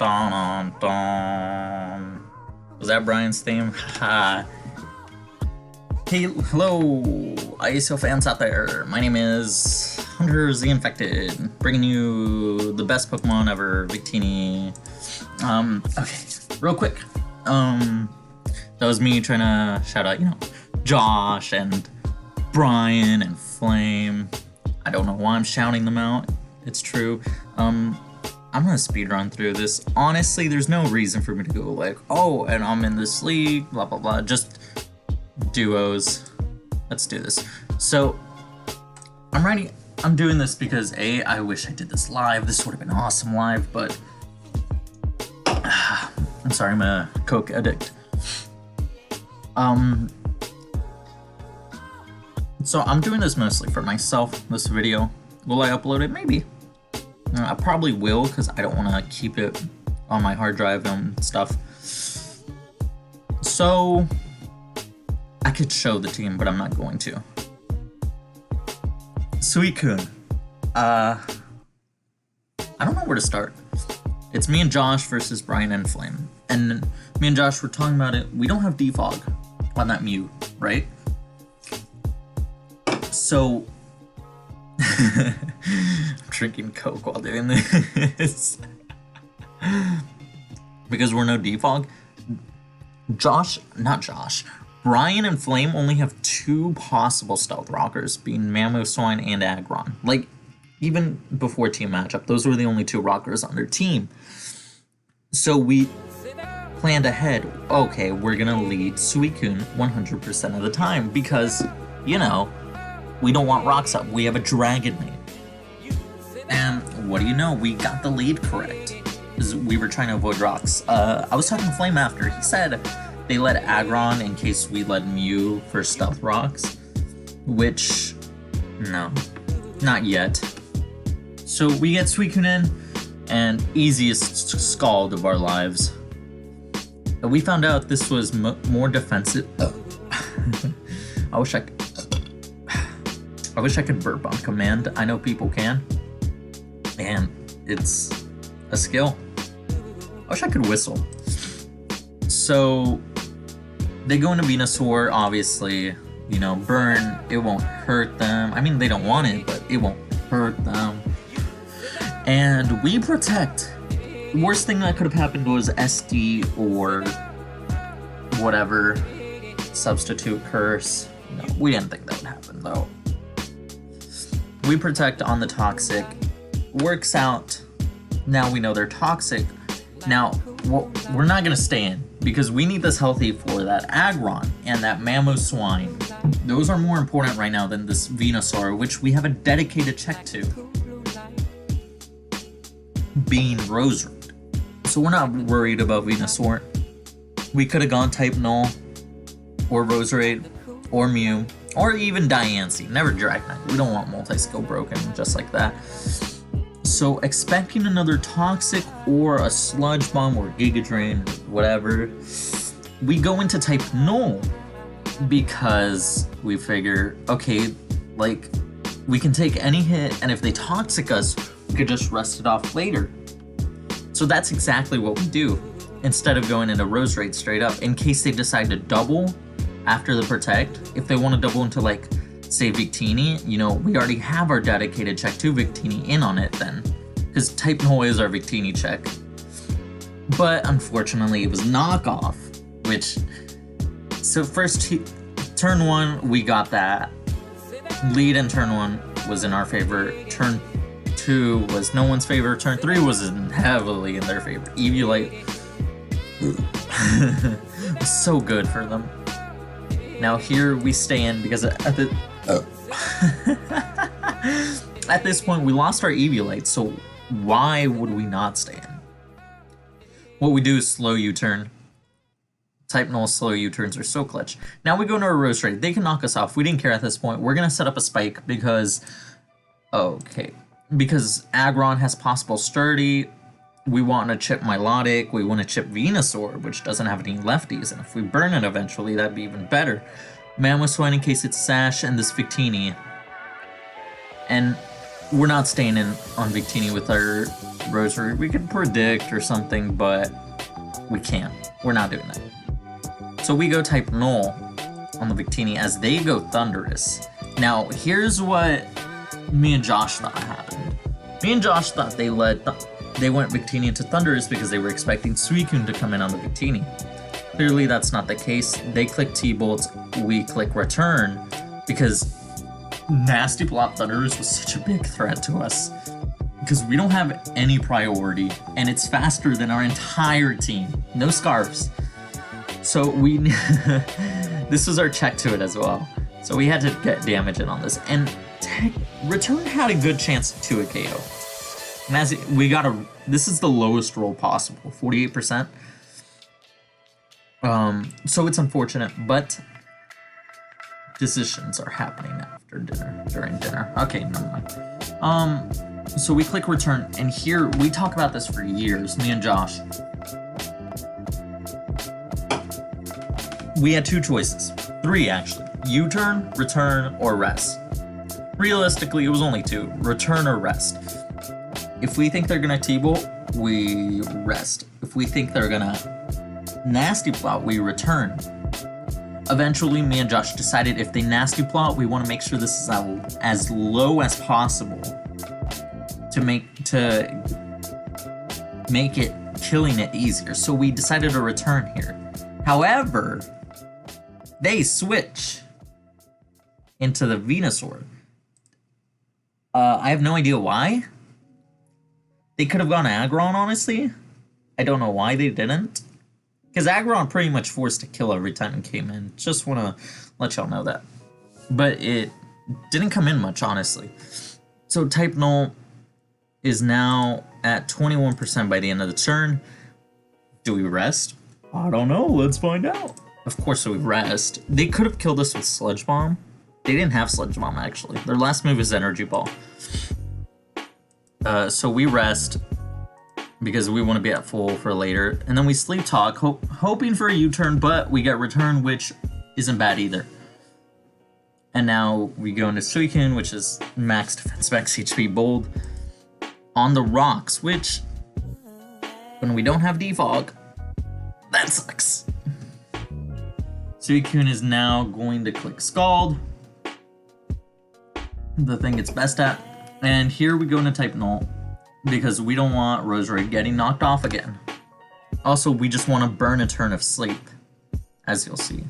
Dun, dun. Was that Brian's theme? Ha. Hey, hello, ISO fans out there. My name is Hunter the Infected, bringing you the best Pokemon ever, Victini. Okay, real quick. That was me trying to shout out, Josh and Brian and Flame. I don't know why I'm shouting them out. It's true. I'm gonna speedrun through this. Honestly, there's no reason for me to go like, oh, and I'm in this league, blah, blah, blah. Just duos. Let's do this. So, I'm doing this because A, I wish I did this live. This would have been awesome live, but I'm sorry, I'm a Coke addict. So I'm doing this mostly for myself, this video. Will I upload it? Maybe. I probably will, because I don't want to keep it on my hard drive and stuff. So I could show the team, but I'm not going to. Suicune. I don't know where to start. It's me and Josh versus Brian and Flame. And me and Josh were talking about it. We don't have defog on that Mew, right? So I'm drinking Coke while doing this. Because we're no defog. Brian and Flame only have two possible Stealth Rockers, being Mamoswine and Aggron. Like, even before team matchup, those were the only two Rockers on their team. So we planned ahead, okay, we're gonna lead Suicune 100% of the time because, we don't want rocks up. We have a Dragon main. And what do you know? We got the lead correct. We were trying to avoid rocks. I was talking to Flame after. He said they let Aggron in case we let Mew for Stealth Rocks. Which, no, not yet. So we get Suicune in, and easiest Scald of our lives. We found out this was more defensive. I wish I could burp on command. I know people can. And it's a skill. I wish I could whistle. So they go into Venusaur, obviously, burn, it won't hurt them. I mean, they don't want it, but it won't hurt them. And we protect. Worst thing that could have happened was SD or whatever, substitute curse. No, we didn't think that would happen though. We protect on the toxic, works out. Now we know they're toxic. Now, we're not gonna stay in because we need this healthy for that Aggron and that Mamoswine. Those are more important right now than this Venusaur, which we have a dedicated check to, being Roserade. So we're not worried about Venusaur. We could have gone type Null, or Roserade, or Mew, or even Diancie. Never Dragonite. We don't want multi-skill broken just like that. So expecting another Toxic or a Sludge Bomb or Giga Drain, whatever, we go into type Null because we figure, okay, like, we can take any hit, and if they Toxic us, we could just rest it off later. So that's exactly what we do, instead of going into Roserade straight up, in case they decide to double after the Protect. If they want to double into, like, say Victini, we already have our dedicated check to Victini in on it then, because type Null is our Victini check. But unfortunately it was knockoff, which, so first turn 1 we got that lead, in turn 1 was in our favor, turn 2 was no one's favor, turn 3 was heavily in their favor. Eviolite was so good for them. Now here we stay in because at this point we lost our Eviolite, so why would we not stay in? What we do is slow U-turn. Type Null slow U-turns are so clutch. Now we go into a Roserade. They can knock us off. We didn't care at this point. We're gonna set up a Spike because Aggron has possible Sturdy. We want to chip Milotic, we want to chip Venusaur, which doesn't have any lefties, and if we burn it eventually, that'd be even better. Mamoswine in case it's Sash, and this Victini. And we're not staying in on Victini with our Rosary. We could predict or something, but we can't. We're not doing that. So we go type Null on the Victini as they go Thunderous. Now, here's what me and Josh thought happened. Me and Josh thought they went Victini into Thunderous because they were expecting Suicune to come in on the Victini. Clearly, that's not the case. They click T-Bolt, we click Return, because Nasty Plot Thunderous was such a big threat to us. Because we don't have any priority, and it's faster than our entire team. No scarves. So we... this was our check to it as well. So we had to get damage in on this. And Return had a good chance to a KO. And as we got a... This is the lowest roll possible. 48%. So it's unfortunate, but... decisions are happening after dinner, during dinner. Okay, never mind. So we click return, and here we talk about this for years, me and Josh. We had two choices, three actually: U-turn, return, or rest. Realistically, it was only two: return or rest. If we think they're gonna T-bolt, we rest. If we think they're gonna nasty plot, we return. Eventually, me and Josh decided if they nasty plot, we want to make sure this is as low as possible to make it killing it easier. So we decided to return here. However, they switch into the Venusaur. I have no idea why. They could have gone Aggron, honestly. I don't know why they didn't. Because Aggron pretty much forced to kill every time it came in. Just want to let y'all know that. But it didn't come in much, honestly. So type Null is now at 21% by the end of the turn. Do we rest? I don't know. Let's find out. Of course we rest. They could have killed us with Sludge Bomb. They didn't have Sludge Bomb, actually. Their last move is Energy Ball. So we rest, because we want to be at full for later. And then we Sleep Talk, hoping for a U-turn, but we get Return, which isn't bad either. And now we go into Suicune, which is max defense, max HP, bold. On the rocks, which, when we don't have Defog, that sucks. Suicune is now going to click Scald, the thing it's best at. And here we go into type Null, because we don't want Roserade getting knocked off again. Also, we just want to burn a turn of sleep, as you'll see.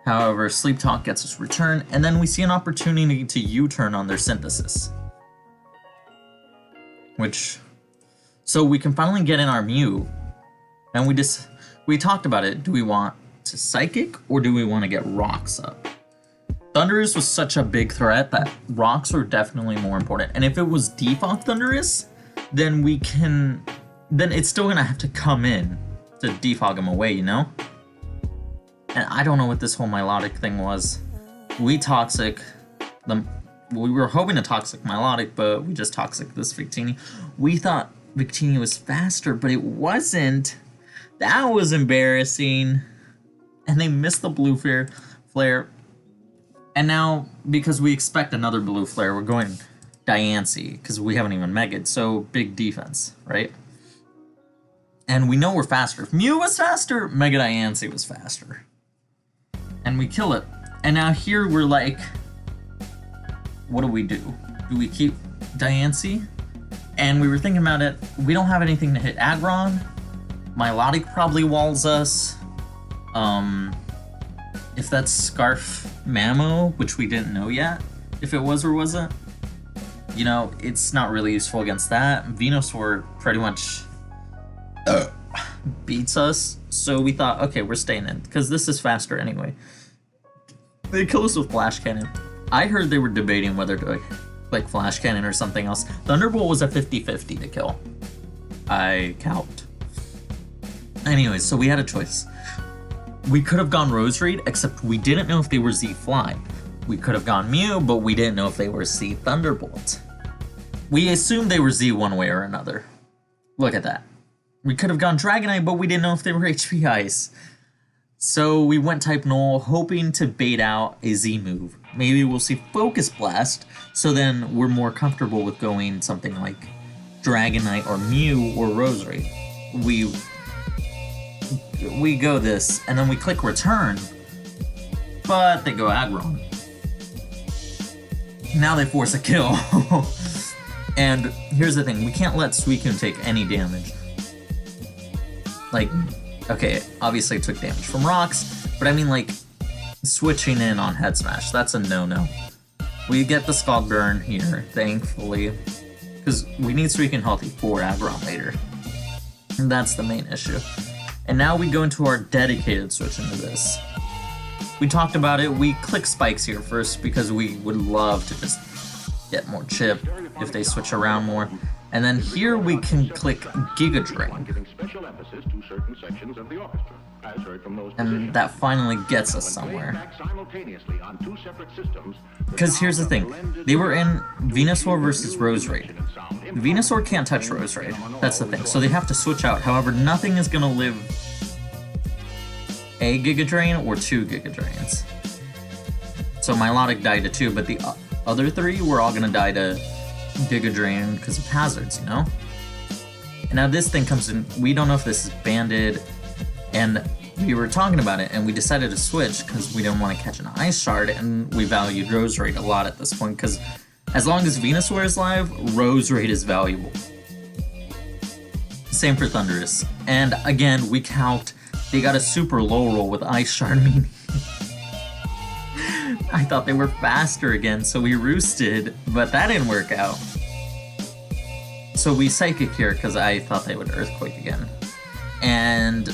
However, Sleep Talk gets us Return, and then we see an opportunity to U-turn on their Synthesis. So we can finally get in our Mew, and we talked about it. Do we want to Psychic, or do we want to get Rocks up? Thundurus was such a big threat that Rocks were definitely more important. And if it was Defog Thundurus, then it's still gonna have to come in to defog him away, you know? And I don't know what this whole Milotic thing was. We were hoping to Toxic Milotic, but we just Toxic this Victini. We thought Victini was faster, but it wasn't. That was embarrassing. And they missed the blue flare. And now, because we expect another blue flare, we're going Diancie, because we haven't even Mega'd, so big defense, right? And we know we're faster. If Mew was faster, Mega Diancie was faster. And we kill it. And now here we're like, what do we do? Do we keep Diancie? And we were thinking about it. We don't have anything to hit Aggron. Milotic probably walls us. If that's Scarf Mamo, which we didn't know yet, if it was or wasn't, you know, it's not really useful against that. Venusaur pretty much beats us, so we thought, okay, we're staying in, because this is faster anyway. They kill us with Flash Cannon. I heard they were debating whether to like Flash Cannon or something else. Thunderbolt was a 50-50 to kill. I count. Anyways, so we had a choice. We could have gone Roserade, except we didn't know if they were Z-Fly. We could have gone Mew, but we didn't know if they were Z-Thunderbolt. We assumed they were Z one way or another. Look at that. We could have gone Dragonite, but we didn't know if they were HP Ice. So we went type null, hoping to bait out a Z move. Maybe we'll see Focus Blast, so then we're more comfortable with going something like Dragonite or Mew or Roserade. We go this, and then we click return, but they go Aggron. Now they force a kill. And here's the thing, we can't let Suicune take any damage. Like, okay, obviously it took damage from rocks, but I mean like, switching in on Head Smash, that's a no-no. We get the Scald Burn here, thankfully, because we need Suicune healthy for Aggron later. And that's the main issue. And now we go into our dedicated switch into this. We talked about it, we click spikes here first because we would love to just get more chip if they switch around more. And then here we can click Giga Drain. And that finally gets us somewhere. Because here's the thing, they were in Venusaur versus Roserade. Venusaur can't touch Roserade, that's the thing, so they have to switch out. However, nothing is going to live a Giga Drain or 2 Giga Drains. So Milotic died to 2, but the other 3 were all going to die to Giga Drain because of hazards, you know? And now this thing comes in, we don't know if this is banded, and we were talking about it, and we decided to switch because we didn't want to catch an Ice Shard, and we valued Roserade a lot at this point, because as long as Venusaur is live, Roserade is valuable. Same for Thundurus. And again, we calced, they got a super low roll with Ice Shard, meaning I thought they were faster again, so we roosted, but that didn't work out. So we Psychic here because I thought they would Earthquake again. And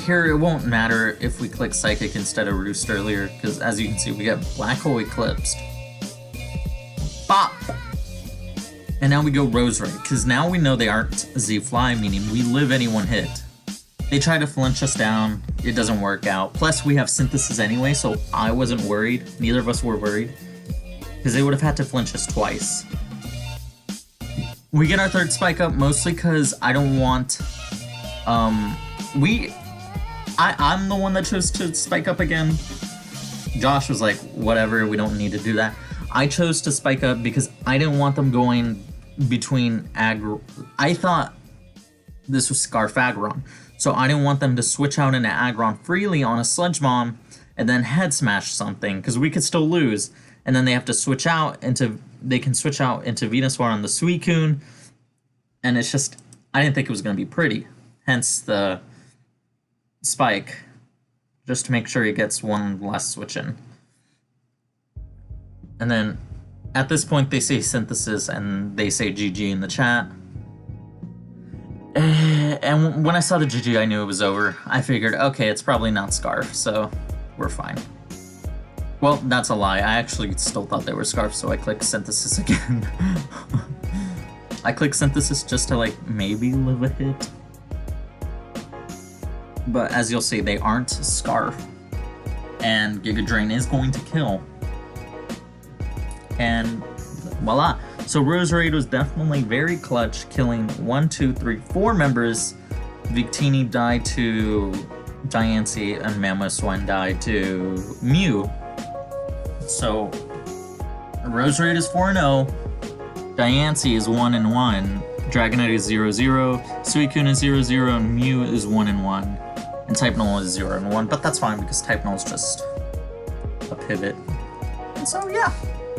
here it won't matter if we click Psychic instead of Roost earlier, because as you can see, we got Black Hole Eclipsed. Bop! And now we go Roserade, because now we know they aren't Z-Fly, meaning we live any one hit. They try to flinch us down, it doesn't work out. Plus we have Synthesis anyway, so I wasn't worried. Neither of us were worried, because they would have had to flinch us twice. We get our third spike up mostly because I don't want, I'm the one that chose to spike up again. Josh was like, whatever, we don't need to do that. I chose to spike up because I didn't want them going between aggro. I thought this was Scarf Aggron, so I didn't want them to switch out into Aggron freely on a Sludge Bomb and then Head Smash something, because we could still lose. And then they have to switch out into, they can switch out into Venusaur on the Suicune, and it's just, I didn't think it was going to be pretty. Hence the spike, just to make sure he gets one less switch in. And then at this point they say Synthesis and they say GG in the chat. And when I saw the GG, I knew it was over. I figured, okay, it's probably not Scarf, so we're fine. Well, that's a lie. I actually still thought they were Scarf, so I clicked Synthesis again. I clicked Synthesis just to, like, maybe live a hit. But as you'll see, they aren't Scarf. And Giga Drain is going to kill. And voila. So Roserade was definitely very clutch, killing 1, 2, 3, 4 members. Victini died to Diancie, and Mamoswine died to Mew. So Roserade is 4-0, Diancie is 1-1, Dragonite is 0-0, Suicune is 0-0, and Mew is 1-1, and Type Null is 0-1, but that's fine because Type Null is just a pivot. And so yeah,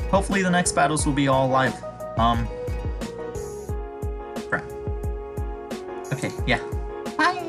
hopefully the next battles will be all live. Crap. Okay, yeah. Bye!